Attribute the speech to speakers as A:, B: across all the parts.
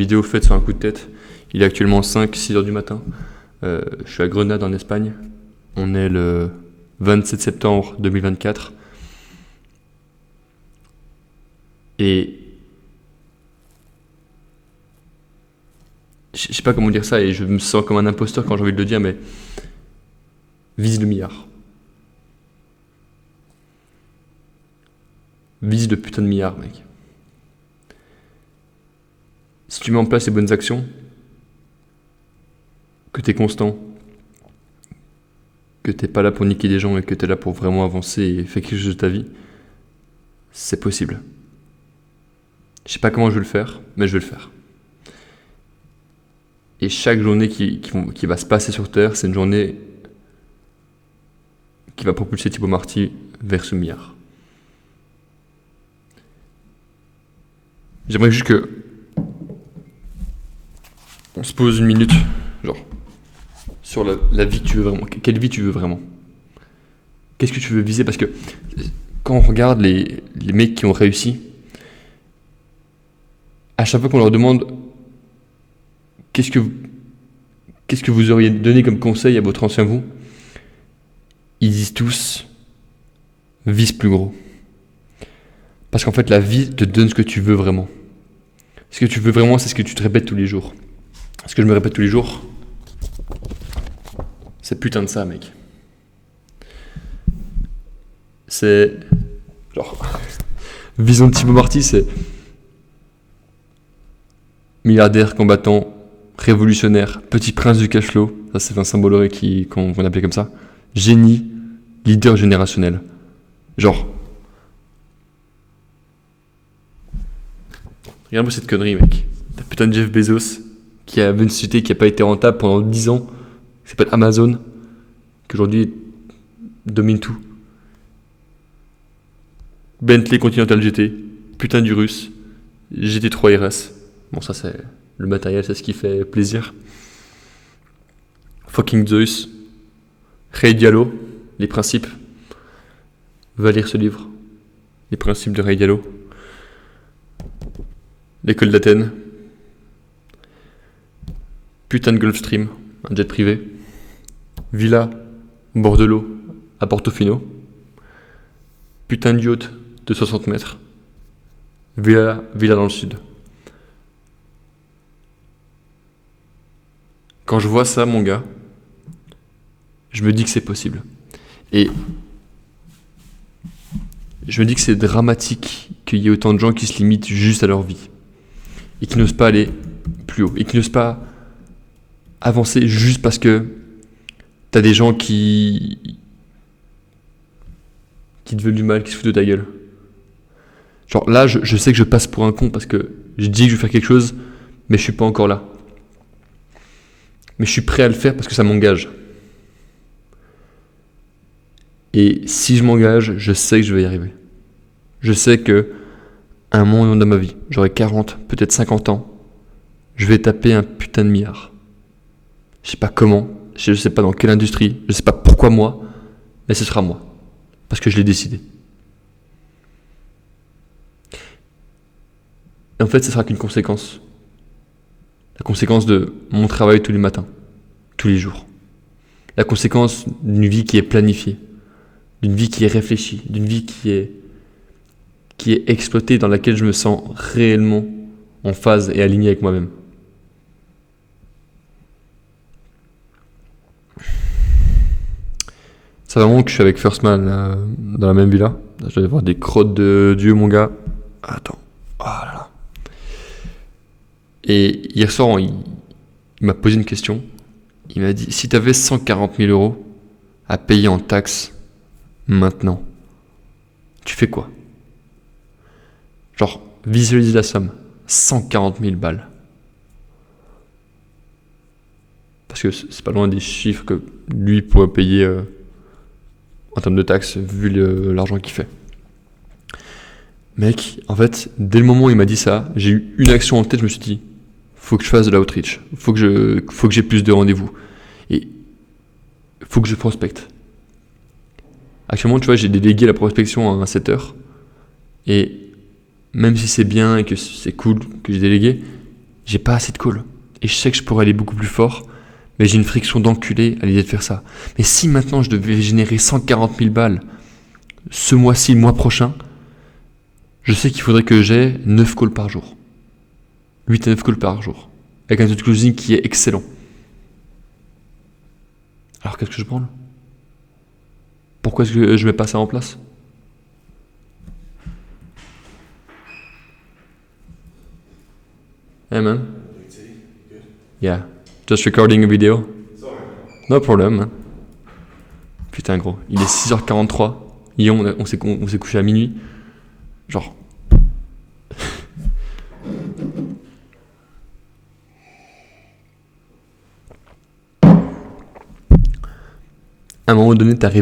A: Vidéo faite sur un coup de tête. Il est actuellement 5-6 heures du matin. Je suis à Grenade en Espagne. On est le 27 septembre 2024. Et je sais pas comment dire ça et je me sens comme un imposteur quand j'ai envie de le dire, mais vise le milliard. Vise le putain de milliard, mec. Si tu mets en place les bonnes actions, que t'es constant, que t'es pas là pour niquer des gens et que t'es là pour vraiment avancer et faire quelque chose de ta vie, c'est possible. Je sais pas comment je vais le faire, mais je vais le faire. Et chaque journée qui va se passer sur Terre, c'est une journée qui va propulser Thibaut Marty vers ce milliard. J'aimerais juste que on se pose une minute, genre, sur la vie que tu veux vraiment. Quelle vie tu veux vraiment? Qu'est-ce que tu veux viser? Parce que quand on regarde les mecs qui ont réussi, à chaque fois qu'on leur demande qu'est-ce que vous auriez donné comme conseil à votre ancien vous, ils disent tous vise plus gros. Parce qu'en fait, la vie te donne ce que tu veux vraiment. Ce que tu veux vraiment, c'est ce que tu te répètes tous les jours. Ce que je me répète tous les jours, c'est putain de ça, mec. C'est genre vision de Thibaut Marty, c'est milliardaire, combattant, révolutionnaire, petit prince du cash flow, ça c'est Vincent Bolloré qu'on appelait comme ça, génie, leader générationnel. Genre, regarde-moi cette connerie, mec. T'as putain de Jeff Bezos qui avait une société qui n'a pas été rentable pendant 10 ans, qui s'appelle Amazon, qui aujourd'hui domine tout. Bentley Continental GT, putain du russe, GT3 RS. Bon, ça c'est le matériel, c'est ce qui fait plaisir. Fucking Zeus, Ray Diallo, les principes. Va lire ce livre, les principes de Ray Diallo. L'école d'Athènes. Putain de Gulfstream, un jet privé. Villa, au bord de l'eau, à Portofino. Putain de yacht de 60 mètres. Villa dans le sud. Quand je vois ça, mon gars, je me dis que c'est possible. Et je me dis que c'est dramatique qu'il y ait autant de gens qui se limitent juste à leur vie. Et qui n'osent pas aller plus haut. Et qui n'osent pas avancer juste parce que t'as des gens qui te veulent du mal, qui se foutent de ta gueule. Genre là, je sais que je passe pour un con parce que je dis que je vais faire quelque chose, mais je suis pas encore là. Mais je suis prêt à le faire parce que ça m'engage. Et si je m'engage, je sais que je vais y arriver. Je sais que à un moment de ma vie, j'aurai 40, peut-être 50 ans, je vais taper un putain de milliard. Je sais pas comment, je sais pas dans quelle industrie, je sais pas pourquoi moi, mais ce sera moi. Parce que je l'ai décidé. Et en fait, ce sera qu'une conséquence. La conséquence de mon travail tous les matins, tous les jours. La conséquence d'une vie qui est planifiée, d'une vie qui est réfléchie, d'une vie qui est exploitée, dans laquelle je me sens réellement en phase et aligné avec moi-même. Ça va vraiment que je suis avec First Man dans la même villa. Je vais voir des crottes de Dieu, mon gars. Attends. Oh là là. Et hier soir, il m'a posé une question. Il m'a dit, si tu avais 140 000 euros à payer en taxes maintenant, tu fais quoi? Genre, visualise la somme. 140 000 balles. Parce que c'est pas loin des chiffres que lui pourrait payer en termes de taxes, vu l'argent qu'il fait. Mec, en fait, dès le moment où il m'a dit ça, j'ai eu une action en tête, je me suis dit, faut que je fasse de l'outreach, faut que j'ai plus de rendez-vous. Et faut que je prospecte. Actuellement, tu vois, j'ai délégué la prospection à un setter. Et même si c'est bien et que c'est cool que j'ai délégué, j'ai pas assez de calls. Et je sais que je pourrais aller beaucoup plus fort, mais j'ai une friction d'enculé à l'idée de faire ça. Mais si maintenant je devais générer 140 000 balles ce mois-ci, le mois prochain, je sais qu'il faudrait que j'ai 9 calls par jour. 8 à 9 calls par jour. Avec un taux de closing qui est excellent. Alors qu'est-ce que je branle? Pourquoi est-ce que je mets pas ça en place? Hey man. Yeah. Just recording a video. No problem, man. Putain gros, il est 6h43. Hier on s'est couché à minuit. Genre. À un moment donné, t'as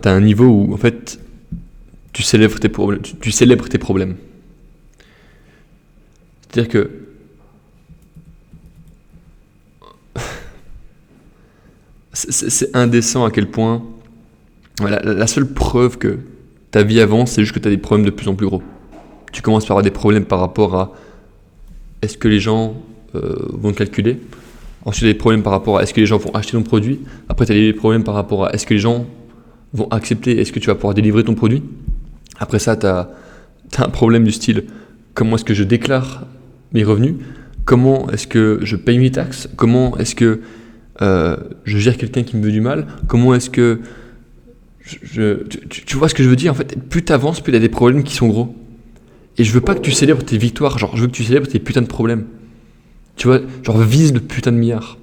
A: un niveau où en fait tu célèbres tes problèmes. Tu célèbres tes problèmes. C'est-à-dire que c'est indécent à quel point la seule preuve que ta vie avance, c'est juste que tu as des problèmes de plus en plus gros. Tu commences par avoir des problèmes par rapport à est-ce que les gens vont te calculer. Ensuite, tu as des problèmes par rapport à est-ce que les gens vont acheter ton produit. Après, tu as des problèmes par rapport à est-ce que les gens vont accepter, est-ce que tu vas pouvoir délivrer ton produit. Après ça, tu as un problème du style comment est-ce que je déclare mes revenus, comment est-ce que je paye mes taxes, comment est-ce que je gère quelqu'un qui me veut du mal, comment est-ce que tu vois ce que je veux dire en fait, plus t'avances, plus t'as des problèmes qui sont gros. Et je veux pas que tu célèbres tes victoires, genre je veux que tu célèbres tes putains de problèmes. Tu vois, genre vise le putain de milliard.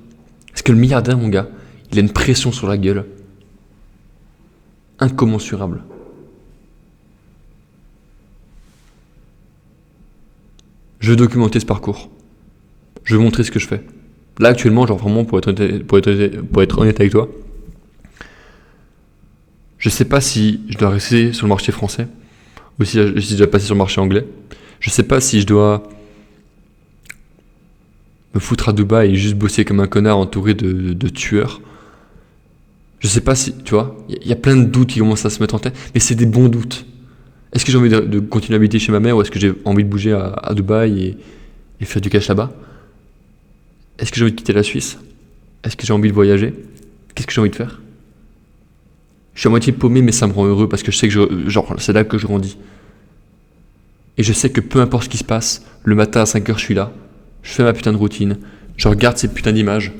A: Parce que le milliardaire, mon gars, il a une pression sur la gueule incommensurable. Je veux documenter ce parcours. Je veux montrer ce que je fais. Là actuellement, genre vraiment pour être honnête avec toi, je sais pas si je dois rester sur le marché français ou si je dois passer sur le marché anglais. Je sais pas si je dois me foutre à Dubaï et juste bosser comme un connard entouré de tueurs. Je sais pas si, tu vois, il y a plein de doutes qui commencent à se mettre en tête, mais c'est des bons doutes. Est-ce que j'ai envie de continuer à habiter chez ma mère ou est-ce que j'ai envie de bouger à Dubaï et faire du cash là-bas? Est-ce que j'ai envie de quitter la Suisse? Est-ce que j'ai envie de voyager? Qu'est-ce que j'ai envie de faire? Je suis à moitié paumé, mais ça me rend heureux parce que je sais que c'est là que je grandis. Et je sais que peu importe ce qui se passe, le matin à 5h, je suis là, je fais ma putain de routine, je regarde ces putains d'images,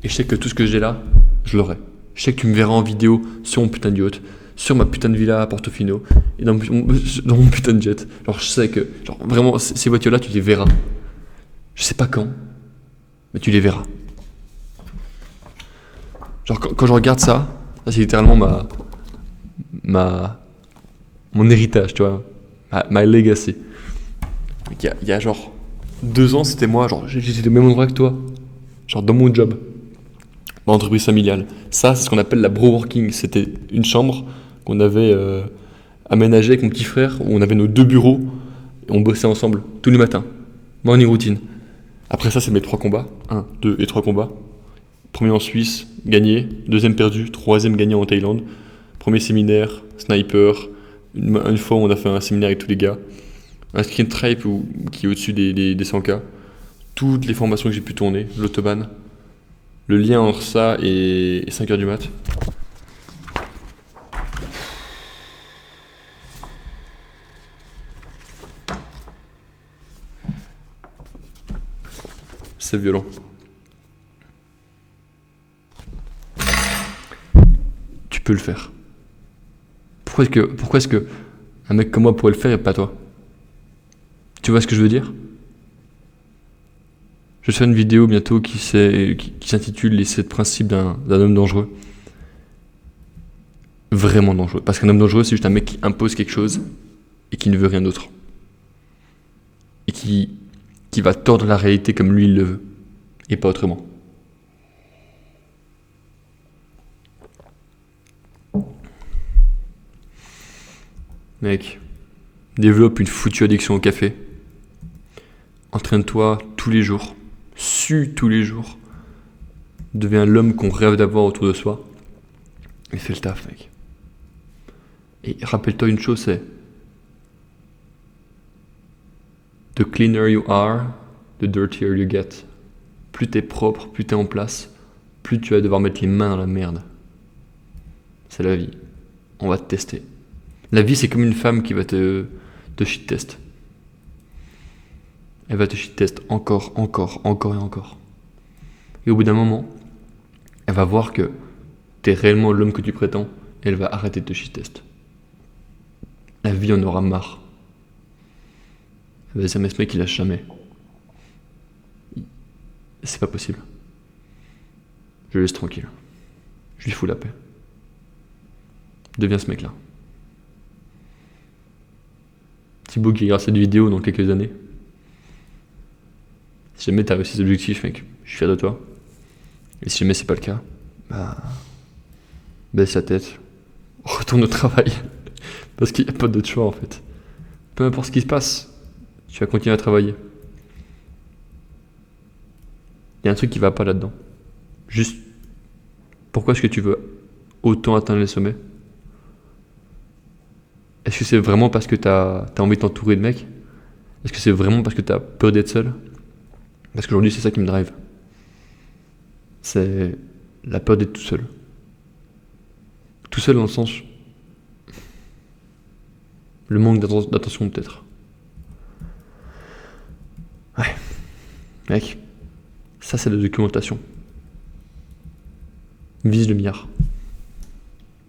A: et je sais que tout ce que j'ai là, je l'aurai. Je sais que tu me verras en vidéo sur mon putain de yacht, sur ma putain de villa à Portofino, et dans mon putain de jet. Genre, je sais que, genre, vraiment, ces voitures-là, tu les verras. Je sais pas quand, mais tu les verras. Genre, quand je regarde ça c'est littéralement mon héritage, tu vois, my legacy. Il y a genre 2 ans, c'était moi, genre j'étais au même endroit que toi, genre dans mon job, dans l'entreprise familiale. Ça, c'est ce qu'on appelle la bro-working. C'était une chambre qu'on avait aménagée avec mon petit frère, où on avait nos 2 bureaux, et on bossait ensemble tous les matins. Morning routine. Après ça, c'est mes 3 combats. 1, 2 et 3 combats. Premier en Suisse, gagné. 2e perdu. 3e gagné en Thaïlande. Premier séminaire, sniper. Une fois, on a fait un séminaire avec tous les gars. Un screen tribe qui est au-dessus des 100K. Toutes les formations que j'ai pu tourner. L'autobahn. Le lien entre ça et 5h du mat. C'est violent. Tu peux le faire. Pourquoi est-ce que un mec comme moi pourrait le faire et pas toi? Tu vois ce que je veux dire? Je vais faire une vidéo bientôt qui s'intitule Les 7 principes d'un homme dangereux. Vraiment dangereux. Parce qu'un homme dangereux, c'est juste un mec qui impose quelque chose et qui ne veut rien d'autre. Et qui va tordre la réalité comme lui il le veut. Et pas autrement. Mec, développe une foutue addiction au café. Entraîne-toi tous les jours. Sue tous les jours. Deviens l'homme qu'on rêve d'avoir autour de soi. Et fais le taf, mec. Et rappelle-toi une chose, c'est The cleaner you are, the dirtier you get. Plus t'es propre, plus t'es en place, plus tu vas devoir mettre les mains dans la merde. C'est la vie. On va te tester. La vie, c'est comme une femme qui va te shit test. Elle va te shit test encore et encore. Et au bout d'un moment, elle va voir que t'es réellement l'homme que tu prétends et elle va arrêter de te shit test. La vie en aura marre. Elle va dire, mais ce mec il lâche jamais. C'est pas possible. Je le laisse tranquille. Je lui fous la paix. Deviens ce mec-là. Thibaut qui regarde cette vidéo dans quelques années. Si jamais t'as réussi cet objectif, mec, je suis fier de toi. Et si jamais c'est pas le cas, baisse la tête, retourne au travail. Parce qu'il n'y a pas d'autre choix en fait. Peu importe ce qui se passe, tu vas continuer à travailler. Il y a un truc qui va pas là-dedans. Juste, pourquoi est-ce que tu veux autant atteindre les sommets? Est-ce que c'est vraiment parce que t'as envie de t'entourer de mecs? Est-ce que c'est vraiment parce que t'as peur d'être seul? Parce qu'aujourd'hui, c'est ça qui me drive. C'est la peur d'être tout seul. Tout seul dans le sens... Le manque d'attention peut-être. Ouais. Mec, ça c'est la documentation. Vise le milliard.